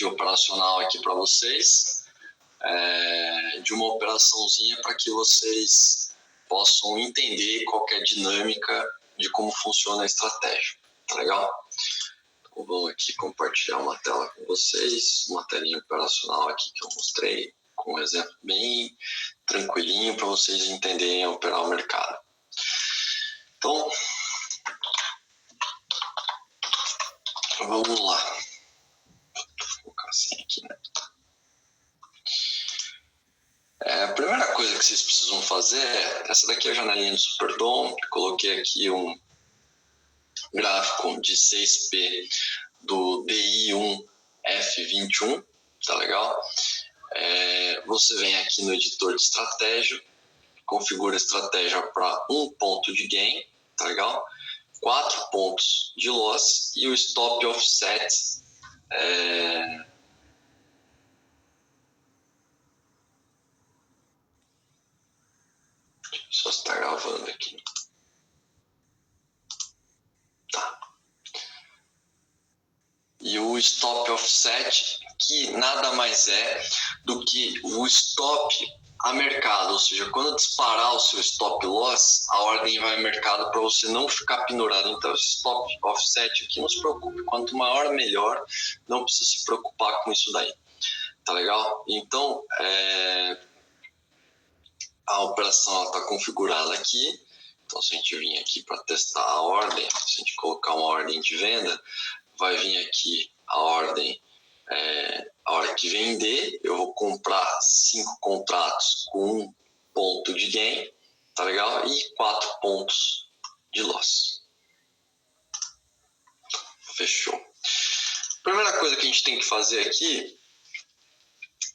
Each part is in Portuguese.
operacional aqui para vocês, de uma operaçãozinha para que vocês possam entender qual que é a dinâmica de como funciona a estratégia, tá legal? Então, vou aqui compartilhar uma tela com vocês, uma telinha operacional aqui que eu mostrei, com um exemplo bem tranquilinho para vocês entenderem operar o mercado. Então, vamos lá. Vou colocar assim aqui, né? A primeira coisa que vocês precisam fazer essa daqui é a janelinha do Superdom. Coloquei aqui um gráfico de 6P do DI1F21, tá legal? Você vem aqui no editor de estratégia, configura a estratégia para 1 ponto de gain, tá legal? 4 pontos de loss e o stop offset só está gravando aqui. Tá. E o stop offset, que nada mais é do que o stop a mercado, ou seja, quando disparar o seu stop loss, a ordem vai a mercado para você não ficar pendurado. Então, esse stop offset aqui, não se preocupe, quanto maior, melhor, não precisa se preocupar com isso daí, tá legal? Então, a operação está configurada aqui. Então, se a gente vir aqui para testar a ordem, se a gente colocar uma ordem de venda, vai vir aqui a ordem, a hora que vender, eu vou comprar 5 contratos com 1 ponto de gain, tá legal? E 4 pontos de loss. Fechou. Primeira coisa que a gente tem que fazer aqui,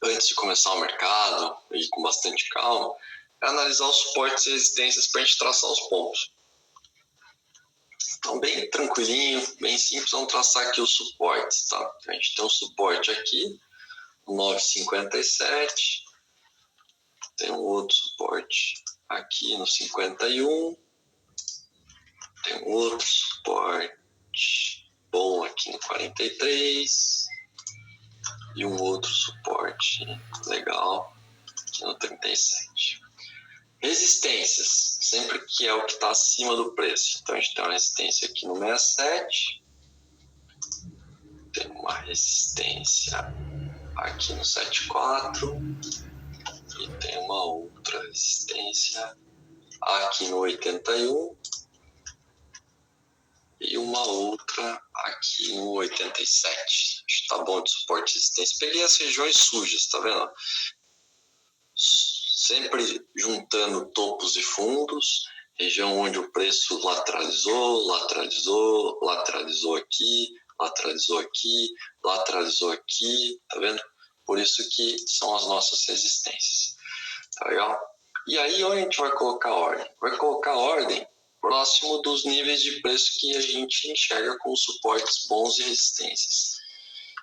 antes de começar o mercado, e com bastante calma, é analisar os suportes e resistências para a gente traçar os pontos. Então, bem tranquilinho, bem simples, vamos traçar aqui os suportes, tá? A gente tem um suporte aqui, 9,57, tem um outro suporte aqui no 51, tem um outro suporte bom aqui no 43 e um outro suporte legal aqui no 37. Resistências, sempre que é o que está acima do preço. Então, a gente tem uma resistência aqui no 67, tem uma resistência aqui no 74 e tem uma outra resistência aqui no 81 e uma outra aqui no 87. Acho que tá bom de suporte e resistência. Peguei as regiões sujas, tá vendo? Sempre juntando topos e fundos, região onde o preço lateralizou, lateralizou, lateralizou aqui, lateralizou aqui, lateralizou aqui, tá vendo? Por isso que são as nossas resistências, tá legal? E aí onde a gente vai colocar a ordem? Vai colocar a ordem próximo dos níveis de preço que a gente enxerga como suportes bons e resistências.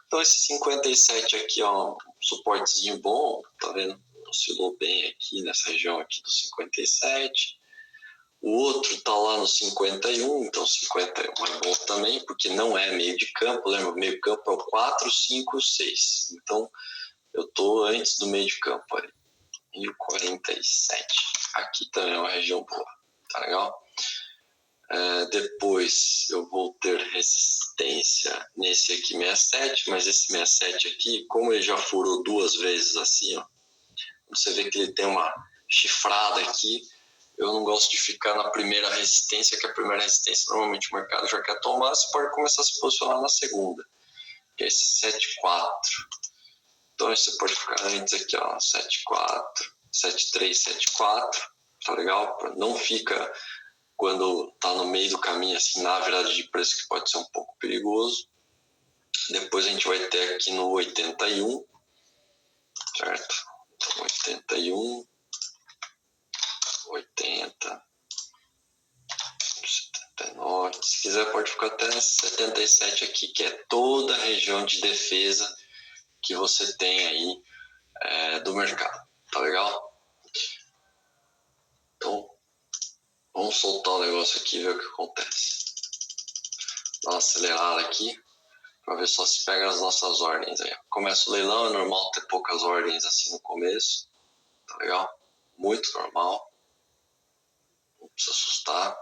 Então esse 57 aqui, ó, um suportezinho bom, tá vendo? Oscilou bem aqui nessa região aqui do 57. O outro está lá no 51, então 51 é bom também, porque não é meio de campo, lembra? Meio campo é o 4, 5, 6. Então eu estou antes do meio de campo ali. E o 47. Aqui também é uma região boa, tá legal? Depois eu vou ter resistência nesse aqui 67, mas esse 67 aqui, como ele já furou 2 vezes assim, ó, você vê que ele tem uma chifrada aqui. Eu não gosto de ficar na primeira resistência, que a primeira resistência normalmente o mercado já quer tomar, você pode começar a se posicionar na segunda, que é esse 7,4. Então você pode ficar antes aqui, ó, 7,4, 7,3, 7,4, tá legal? Não fica quando tá no meio do caminho, assim, na virada de preço, que pode ser um pouco perigoso. Depois a gente vai ter aqui no 81, certo? 81, 80, 79, se quiser pode ficar até 77 aqui, que é toda a região de defesa que você tem aí do mercado, tá legal? Então, vamos soltar o negócio aqui e ver o que acontece. Dá uma acelerada aqui, para ver só se pega as nossas ordens aí. Começa o leilão, é normal ter poucas ordens assim no começo, tá legal? Muito normal, não precisa assustar.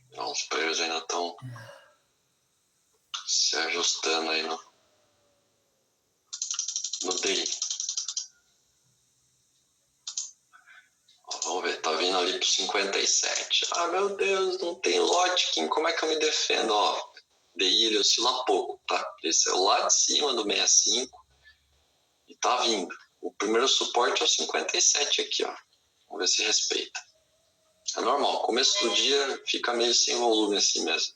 Então, os players ainda estão se ajustando aí no DI. Ó, vamos ver, tá vindo ali pro 57. Ah, meu Deus, não tem lote, Kim, como é que eu me defendo? Ó, DI ele oscila pouco, tá? Esse é o lá de cima do 65 e tá vindo. O primeiro suporte é o 57 aqui, ó. Vamos ver se respeita. É normal, começo do dia fica meio sem volume assim mesmo.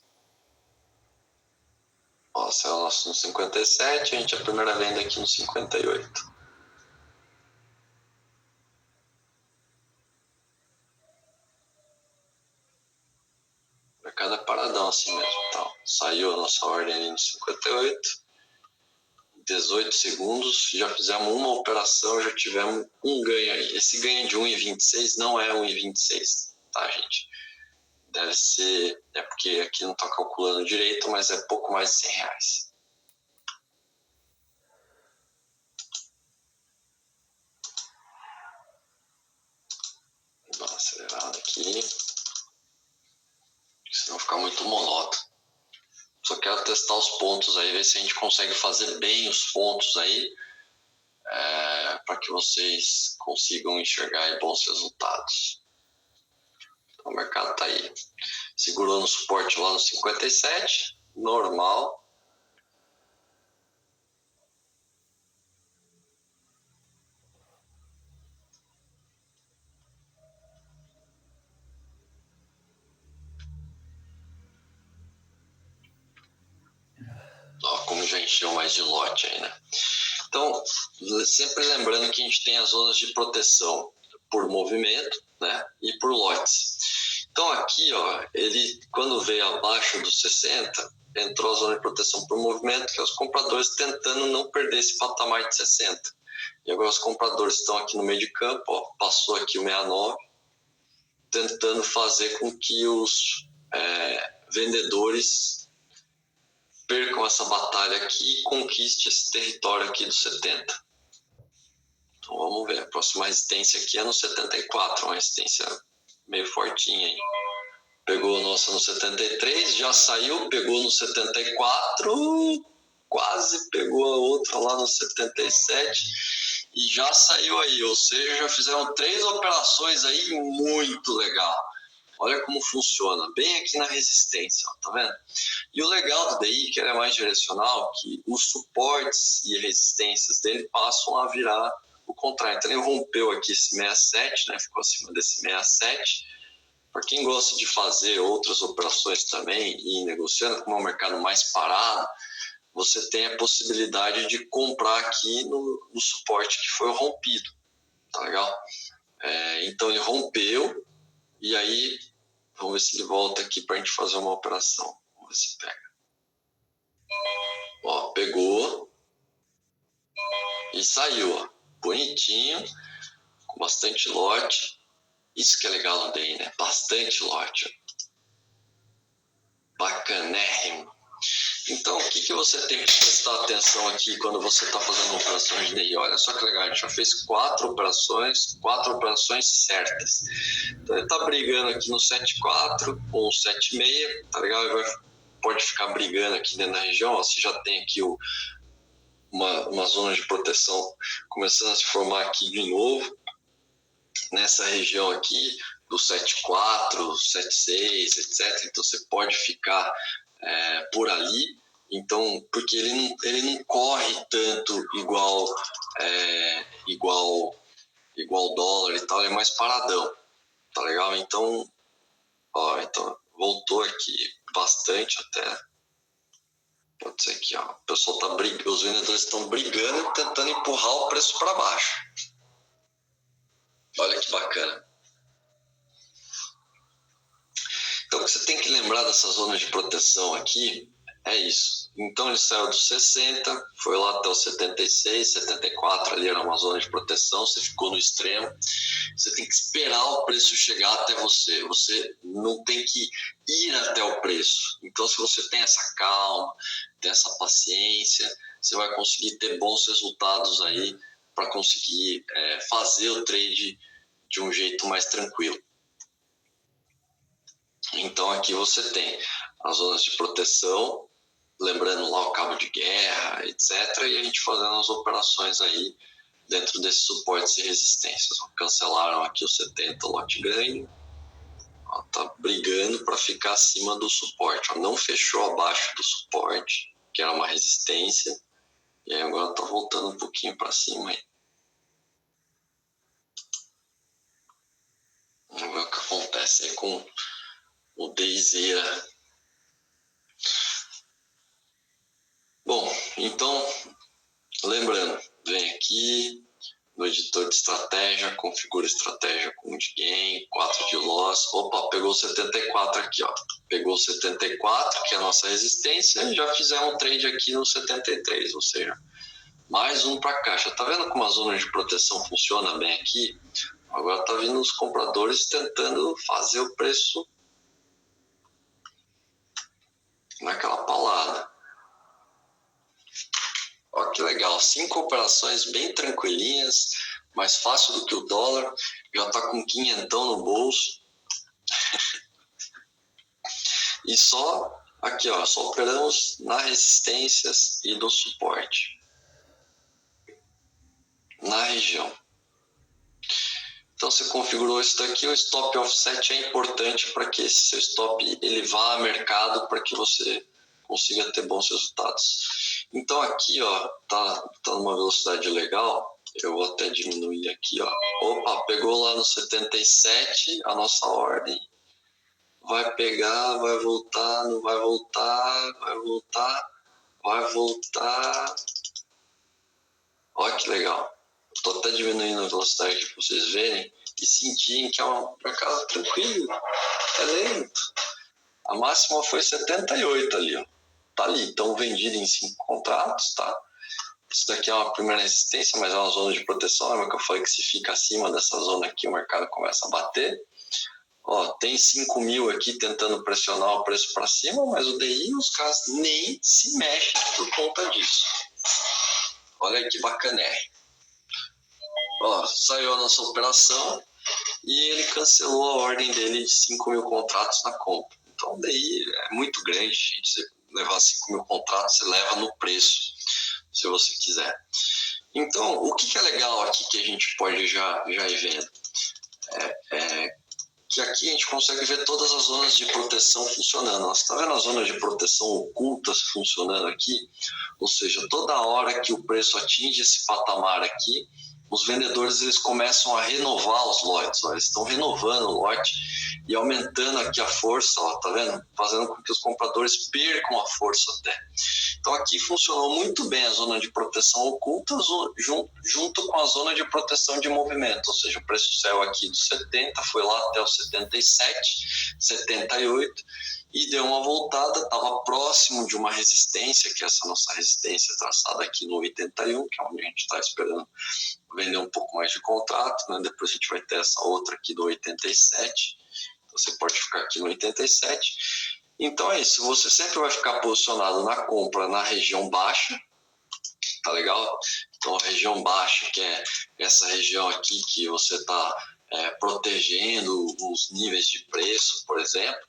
Ó, saiu o nosso no 57, a gente a primeira venda aqui no 58. O mercado é paradão assim mesmo. Então, saiu a nossa ordem ali no 58. 18 segundos, já fizemos uma operação, já tivemos um ganho aí. Esse ganho de 1,26 não é 1,26, tá, gente? Deve ser, é porque aqui não está calculando direito, mas é pouco mais de R$100. Vou dar uma acelerada aqui, senão fica muito monótono. Só quero testar os pontos aí, ver se a gente consegue fazer bem os pontos aí, para que vocês consigam enxergar aí bons resultados. Então, o mercado está aí, segurou no suporte lá no 57, normal. Ó, como já encheu mais de lote aí, né? Então, sempre lembrando que a gente tem as zonas de proteção por movimento, né, e por lotes. Então aqui, ó, ele quando veio abaixo dos 60, entrou a zona de proteção por movimento, que é os compradores tentando não perder esse patamar de 60. E agora os compradores estão aqui no meio de campo, ó, passou aqui o 69, tentando fazer com que os vendedores percam essa batalha aqui e conquiste esse território aqui dos 70. Então vamos ver, a próxima resistência aqui é no 74, uma resistência meio fortinha aí. Pegou a nossa no 73, já saiu, pegou no 74, quase pegou a outra lá no 77 e já saiu aí, ou seja, já fizeram 3 operações aí muito legal. Olha como funciona, bem aqui na resistência, ó, tá vendo? E o legal do DI, que ele é mais direcional, que os suportes e resistências dele passam a virar o contrário. Então ele rompeu aqui esse 67, né? Ficou acima desse 67. Para quem gosta de fazer outras operações também e ir negociando, como é um mercado mais parado, você tem a possibilidade de comprar aqui no suporte que foi rompido, tá legal? Então ele rompeu e aí vamos ver se ele volta aqui para a gente fazer uma operação. Vamos ver se pega. Ó, pegou e saiu, ó, bonitinho, com bastante lote. Isso que é legal no DI, né? Bastante lote. Bacanérrimo. Então, o que você tem que prestar atenção aqui quando você está fazendo operações de DI? Olha só que legal, a gente já fez 4 operações certas. Então, ele está brigando aqui no 7,4 com o 7,6, tá legal? Ele pode ficar brigando aqui dentro da região. Ó, você já tem aqui uma zona de proteção começando a se formar aqui de novo, nessa região aqui do 7,4, 7,6, etc. Então você pode ficar por ali, então, porque ele não corre tanto igual dólar e tal, ele é mais paradão, tá legal? Então, ó, então voltou aqui bastante até. Pode ser aqui, ó. O pessoal tá brigando, os vendedores estão brigando e tentando empurrar o preço para baixo. Olha que bacana. Então, o que você tem que lembrar dessa zona de proteção aqui é isso. Então ele saiu dos 60, foi lá até os 76, 74, ali era uma zona de proteção, você ficou no extremo. Você tem que esperar o preço chegar até você. Você não tem que ir até o preço. Então, se você tem essa calma, tem essa paciência, você vai conseguir ter bons resultados aí para conseguir fazer o trade de um jeito mais tranquilo. Então, aqui você tem as zonas de proteção, lembrando lá o cabo de guerra, etc. E a gente fazendo as operações aí dentro desses suportes e resistências. Cancelaram aqui o 70 lote grande, tá brigando para ficar acima do suporte. Ó, não fechou abaixo do suporte, que era uma resistência, e aí agora tá voltando um pouquinho para cima aí. Vamos ver o que acontece aí com o DayZera. Bom, então, lembrando, vem aqui no editor de estratégia, configura estratégia com de gain, 4 de loss. Opa, pegou 74 aqui, ó. Pegou 74, que é a nossa resistência, e já fizemos um trade aqui no 73, ou seja, mais um para caixa. Tá vendo como a zona de proteção funciona bem aqui? Agora tá vindo os compradores tentando fazer o preço naquela palada. Ó, que legal, 5 operações bem tranquilinhas, mais fácil do que o dólar, já tá com 500 no bolso. E só aqui, ó, só operamos nas resistências e no suporte, na região. Então você configurou isso daqui, o stop offset é importante para que esse seu stop ele vá a mercado para que você consiga ter bons resultados. Então aqui, ó, tá numa velocidade legal. Eu vou até diminuir aqui, ó. Opa, pegou lá no 77 a nossa ordem. Vai pegar, vai voltar, não vai voltar, vai voltar, vai voltar. Olha que legal. Estou até diminuindo a velocidade aqui para vocês verem e sentirem que é um mercado tranquilo, é lento. A máxima foi 78 ali, ó. Tá ali, estão vendidos em 5 contratos, tá? Isso daqui é uma primeira resistência, mas é uma zona de proteção. Lembra que eu falei que se fica acima dessa zona aqui, o mercado começa a bater. Ó, tem 5 mil aqui tentando pressionar o preço para cima, mas o DI, os caras nem se mexem por conta disso. Olha aí que bacana. Ó, saiu a nossa operação e ele cancelou a ordem dele de 5 mil contratos na compra. Então, o DI é muito grande, gente. Você levar 5 mil contratos, você leva no preço, se você quiser. Então, o que é legal aqui que a gente pode já ir vendo? Que aqui a gente consegue ver todas as zonas de proteção funcionando. Você está vendo as zonas de proteção ocultas funcionando aqui? Ou seja, toda hora que o preço atinge esse patamar aqui, os vendedores eles começam a renovar os lotes. Ó, eles estão renovando o lote e aumentando aqui a força, ó, tá vendo? Fazendo com que os compradores percam a força até. Então aqui funcionou muito bem a zona de proteção oculta junto com a zona de proteção de movimento, ou seja, o preço saiu aqui dos 70, foi lá até os 77, 78 e deu uma voltada, estava próximo de uma resistência, que é essa nossa resistência traçada aqui no 81, que é onde a gente está esperando vender um pouco mais de contrato, né? Depois a gente vai ter essa outra aqui do 87, então você pode ficar aqui no 87. Então é isso, você sempre vai ficar posicionado na compra na região baixa, tá legal? Então a região baixa, que é essa região aqui que você está protegendo os níveis de preço, por exemplo,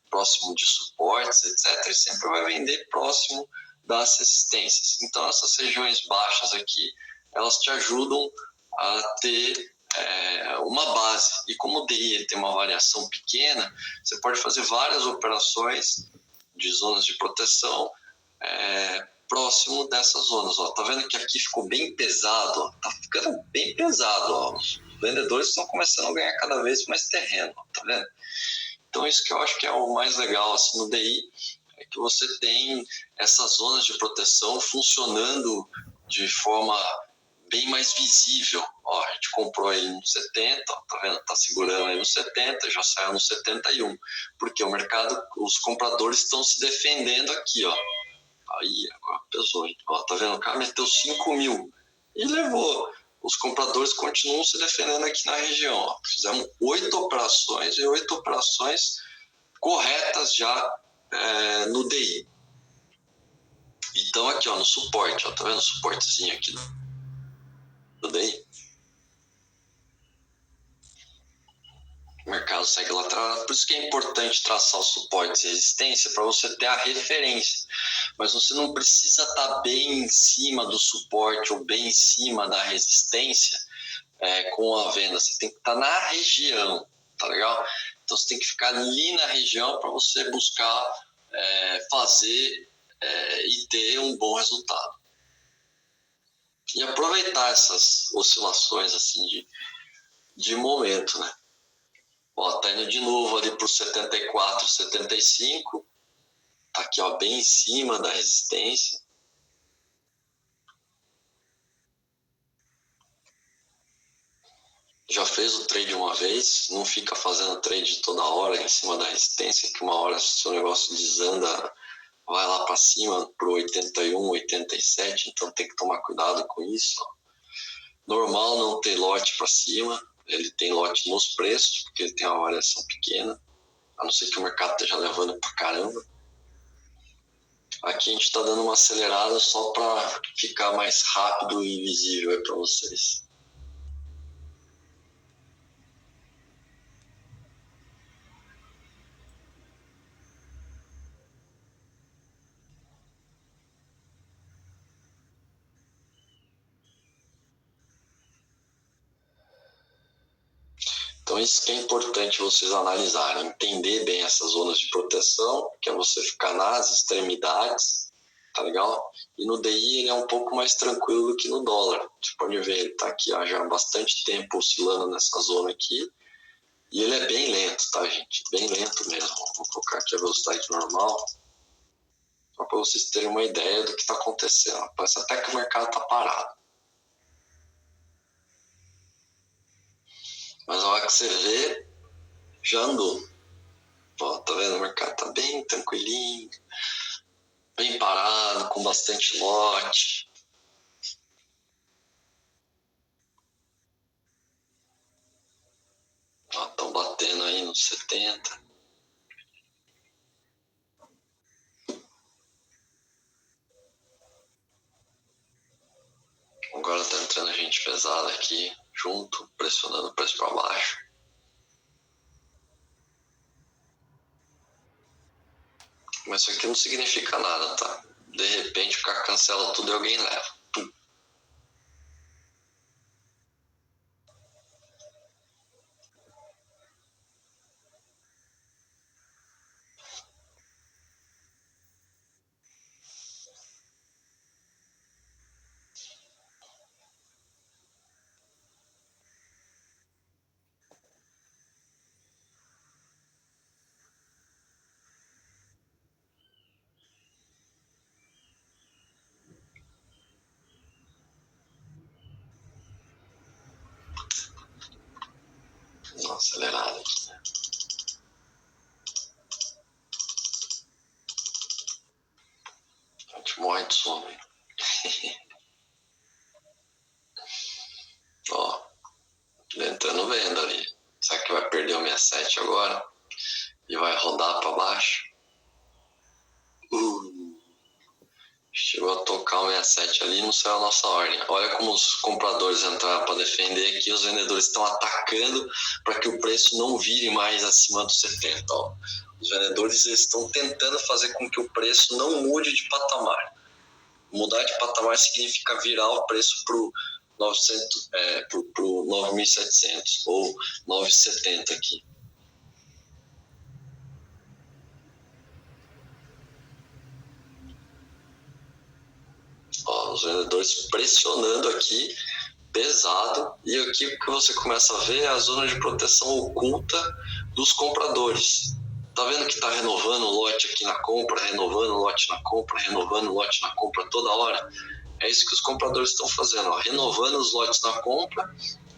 próximo de suportes, etc., e sempre vai vender próximo das resistências. Então essas regiões baixas aqui, elas te ajudam a ter uma base. E como o DI ele tem uma variação pequena, você pode fazer várias operações de zonas de proteção próximo dessas zonas. Ó, tá vendo que aqui ficou bem pesado? Ó, tá ficando bem pesado. Ó. Os vendedores estão começando a ganhar cada vez mais terreno. Ó, tá vendo? Então isso que eu acho que é o mais legal assim, no DI, é que você tem essas zonas de proteção funcionando de forma bem mais visível. Ó, a gente comprou aí no 70, ó, tá vendo? Tá segurando aí no 70, já saiu no 71, porque o mercado, os compradores estão se defendendo aqui, ó. Aí, agora pesou, hein? Ó, tá vendo? O cara meteu 5 mil e levou. Os compradores continuam se defendendo aqui na região. Ó. Fizemos 8 operações e 8 operações corretas já no DI. Então aqui, ó, no suporte, ó, tá vendo o suportezinho aqui do DI? O mercado segue lateral, por isso que é importante traçar os suportes e resistência para você ter a referência. Mas você não precisa estar bem em cima do suporte ou bem em cima da resistência com a venda. Você tem que estar na região, tá legal? Então você tem que ficar ali na região para você buscar fazer e ter um bom resultado. E aproveitar essas oscilações assim de momento, né? Ó, tá indo de novo ali pro 74, 75. Tá aqui, ó, bem em cima da resistência. Já fez o trade uma vez, não fica fazendo trade toda hora em cima da resistência, que uma hora se o negócio desanda, vai lá para cima pro 81, 87, então tem que tomar cuidado com isso. Ó. Normal não ter lote para cima, ele tem lote nos preços, porque ele tem uma variação pequena, a não ser que o mercado esteja levando pra caramba. Aqui a gente está dando uma acelerada só para ficar mais rápido e visível aí para vocês. Então isso que é importante vocês analisarem, entender bem essas zonas de proteção, que é você ficar nas extremidades, tá legal? E no DI ele é um pouco mais tranquilo do que no dólar. Você pode ver, ele tá aqui ó, já há bastante tempo oscilando nessa zona aqui, e ele é bem lento, tá, gente? Bem lento mesmo. Vou colocar aqui a velocidade normal, só para vocês terem uma ideia do que está acontecendo. Parece até que o mercado está parado. Mas a hora que você vê, já andou. Ó, tá vendo? O mercado tá bem tranquilinho, bem parado, com bastante lote. Ó, estão batendo aí nos 70. Agora tá entrando gente pesada aqui, junto, pressionando o preço para baixo. Mas isso aqui não significa nada, tá? De repente o cara cancela tudo e alguém leva. Dá uma acelerada aqui, né? A gente morre de sono, hein? Ó, tentando venda ali. Será que vai perder o 67 agora? E vai rodar para baixo? Chegou a tocar o 67 ali e não saiu a nossa ordem. Olha como os compradores entraram para defender aqui, os vendedores estão atacando para que o preço não vire mais acima dos 70. Ó. Os vendedores estão tentando fazer com que o preço não mude de patamar. Mudar de patamar significa virar o preço para o 9.700 ou 9,70 aqui. Ó, os vendedores pressionando aqui, pesado, e aqui o que você começa a ver é a zona de proteção oculta dos compradores. Tá vendo que tá renovando o lote aqui na compra, renovando o lote na compra, renovando o lote na compra toda hora? É isso que os compradores estão fazendo, ó, renovando os lotes na compra.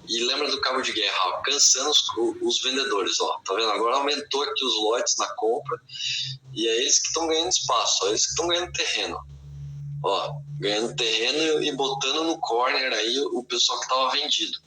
E lembra do cabo de guerra, ó, cansando os vendedores, ó, tá vendo? Agora aumentou aqui os lotes na compra e é eles que estão ganhando espaço, ó, eles que estão ganhando terreno. Ó, ganhando terreno e botando no corner aí o pessoal que tava vendido.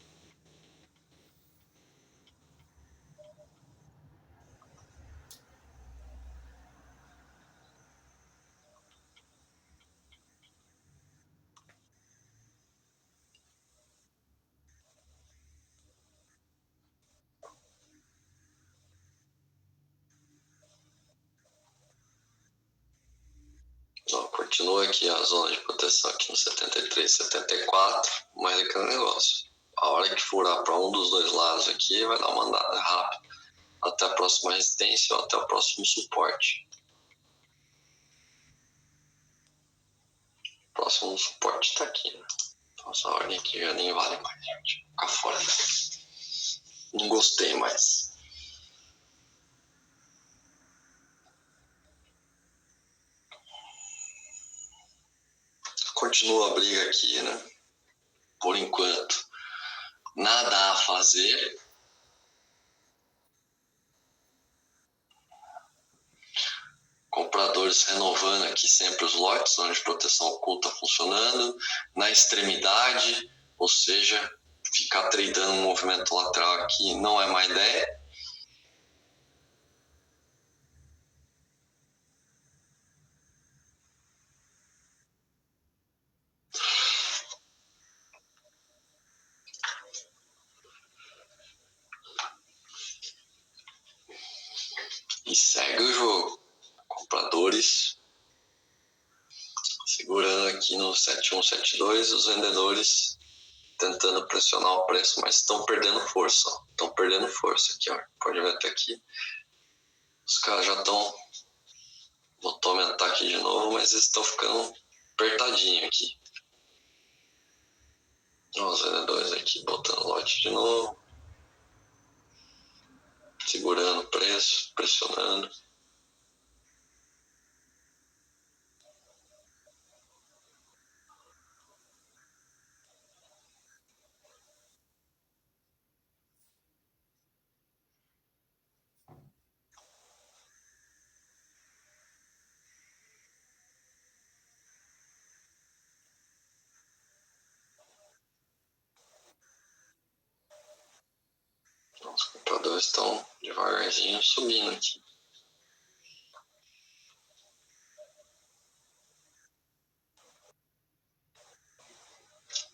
Ó, continua aqui a zona de proteção aqui no 73, 74, mas é aquele negócio. A hora que furar para um dos dois lados aqui, vai dar uma andada rápida até a próxima resistência ou até o próximo suporte. O próximo suporte tá aqui, né? Então essa ordem aqui já nem vale mais, gente. Ficar fora. Não gostei mais. Continua a briga aqui, né? Por enquanto, nada a fazer. Compradores renovando aqui sempre os lotes, zona de proteção oculta funcionando. Na extremidade, ou seja, ficar tradando um movimento lateral aqui não é má ideia. E segue o jogo. Compradores segurando aqui no 7172, os vendedores tentando pressionar o preço, mas estão perdendo força. Estão perdendo força aqui, ó. Pode ver até aqui. Os caras já estão... Vou aumentar aqui de novo, mas eles estão ficando apertadinho aqui. Os vendedores aqui botando lote de novo. Segurando o preço, pressionando. Os compradores estão devagarzinho subindo aqui.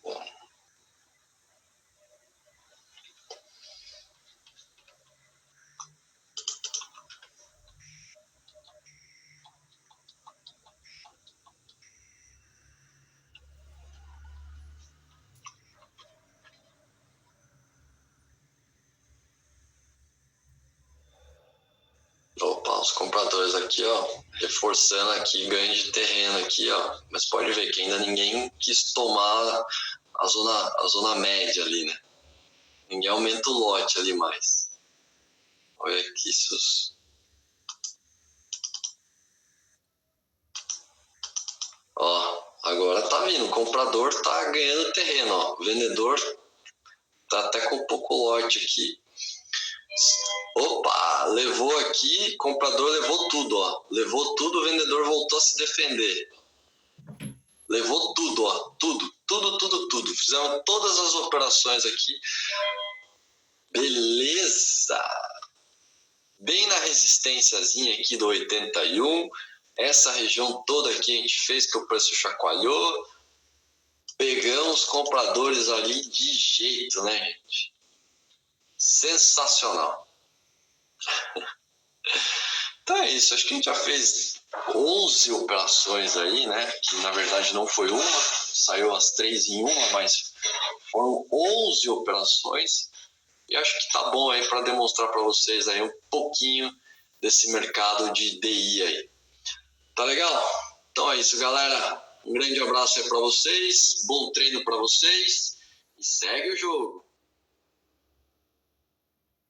Bom. Opa, os compradores aqui, ó, reforçando aqui ganho de terreno aqui, ó. Mas pode ver que ainda ninguém quis tomar a zona média ali, né? Ninguém aumenta o lote ali mais. Olha aqui isso. Ó, agora tá vindo. O comprador tá ganhando terreno, ó. O vendedor tá até com pouco lote aqui. Opa, levou aqui, comprador levou tudo, ó. Levou tudo, o vendedor voltou a se defender. Levou tudo, ó. Tudo. Fizemos todas as operações aqui. Beleza. Bem na resistênciazinha aqui do 81. Essa região toda aqui a gente fez que o preço chacoalhou. Pegamos compradores ali de jeito, né, gente? Sensacional. Então é isso, acho que a gente já fez 11 operações aí, né? Que na verdade não foi uma, saiu as 3 em uma, mas foram 11 operações. E acho que tá bom aí para demonstrar para vocês aí um pouquinho desse mercado de DI aí. Tá legal? Então é isso, galera. Um grande abraço aí para vocês, bom treino para vocês e segue o jogo.